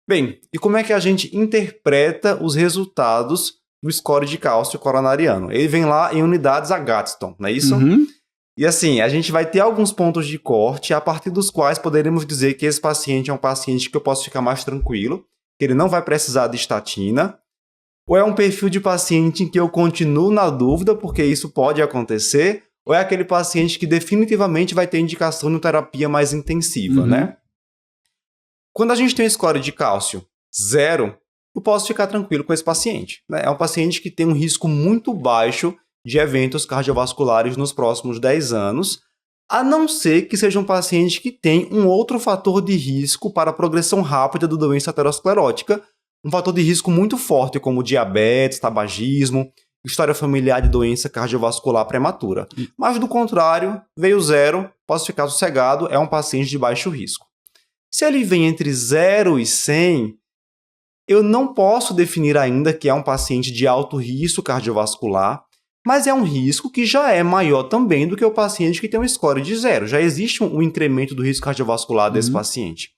Bem, e como é que a gente interpreta os resultados do score de cálcio coronariano? Ele vem lá em unidades Agatston, não é isso? Uhum. E assim, a gente vai ter alguns pontos de corte a partir dos quais poderemos dizer que esse paciente é um paciente que eu posso ficar mais tranquilo, que ele não vai precisar de estatina, ou é um perfil de paciente em que eu continuo na dúvida, porque isso pode acontecer, ou é aquele paciente que definitivamente vai ter indicação de terapia mais intensiva, né? Quando a gente tem um score de cálcio 0, eu posso ficar tranquilo com esse paciente, né? É um paciente que tem um risco muito baixo de eventos cardiovasculares nos próximos 10 anos, a não ser que seja um paciente que tem um outro fator de risco para a progressão rápida da doença aterosclerótica, um fator de risco muito forte, como diabetes, tabagismo, história familiar de doença cardiovascular prematura. Mas, do contrário, veio 0, posso ficar sossegado, é um paciente de baixo risco. Se ele vem entre 0 e 100, eu não posso definir ainda que é um paciente de alto risco cardiovascular, mas é um risco que já é maior também do que o paciente que tem um score de 0. Já existe um incremento do risco cardiovascular desse paciente.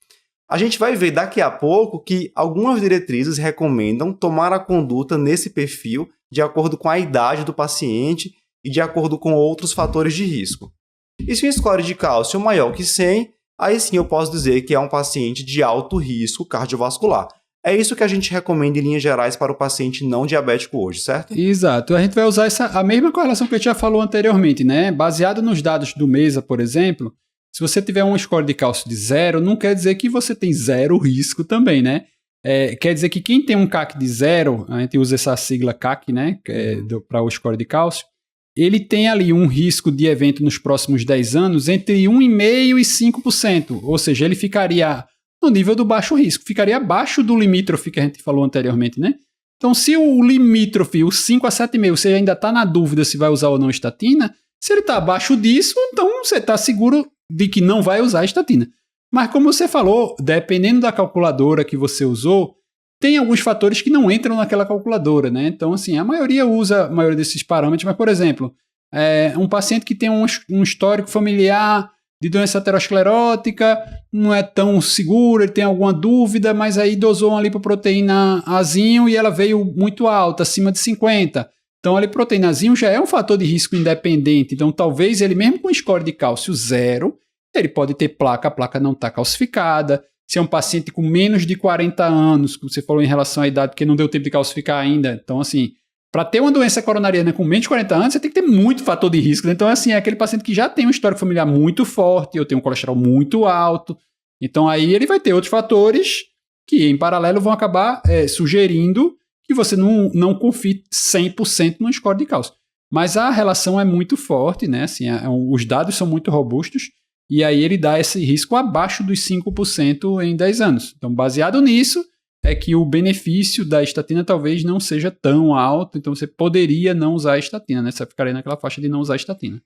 A gente vai ver daqui a pouco que algumas diretrizes recomendam tomar a conduta nesse perfil de acordo com a idade do paciente e de acordo com outros fatores de risco. E se o score de cálcio é maior que 100, aí sim eu posso dizer que é um paciente de alto risco cardiovascular. É isso que a gente recomenda em linhas gerais para o paciente não diabético hoje, certo? Exato. A gente vai usar a mesma correlação que a gente já falou anteriormente, né? Baseado nos dados do MESA, por exemplo, se você tiver um score de cálcio de 0, não quer dizer que você tem 0 risco também, né? Quer dizer que quem tem um CAC de 0, a gente usa essa sigla CAC, né? Para o score de cálcio, ele tem ali um risco de evento nos próximos 10 anos entre 1,5% e 5%. Ou seja, ele ficaria no nível do baixo risco, ficaria abaixo do limítrofe que a gente falou anteriormente, né? Então, se o limítrofe, o 5 a 7,5, você ainda está na dúvida se vai usar ou não estatina, se ele está abaixo disso, então você está seguro de que não vai usar estatina. Mas como você falou, dependendo da calculadora que você usou, tem alguns fatores que não entram naquela calculadora, né? Então, assim, a maioria usa a maioria desses parâmetros, mas, por exemplo, um paciente que tem um histórico familiar de doença aterosclerótica, não é tão seguro, ele tem alguma dúvida, mas aí dosou uma lipoproteína Azinho e ela veio muito alta, acima de 50. Então, a lipoproteína Azinho já é um fator de risco independente. Então, talvez ele, mesmo com score de cálcio 0, ele pode ter placa, a placa não está calcificada. Se é um paciente com menos de 40 anos, que você falou em relação à idade, porque não deu tempo de calcificar ainda. Então, assim, para ter uma doença coronariana com menos de 40 anos, você tem que ter muito fator de risco. Então, assim, é aquele paciente que já tem um histórico familiar muito forte, ou tem um colesterol muito alto. Então, aí ele vai ter outros fatores que, em paralelo, vão acabar sugerindo que você não confie 100% no score de cálcio. Mas a relação é muito forte, né? Assim, os dados são muito robustos, e aí ele dá esse risco abaixo dos 5% em 10 anos. Então, baseado nisso, é que o benefício da estatina talvez não seja tão alto, então você poderia não usar a estatina, né? Você ficaria naquela faixa de não usar a estatina.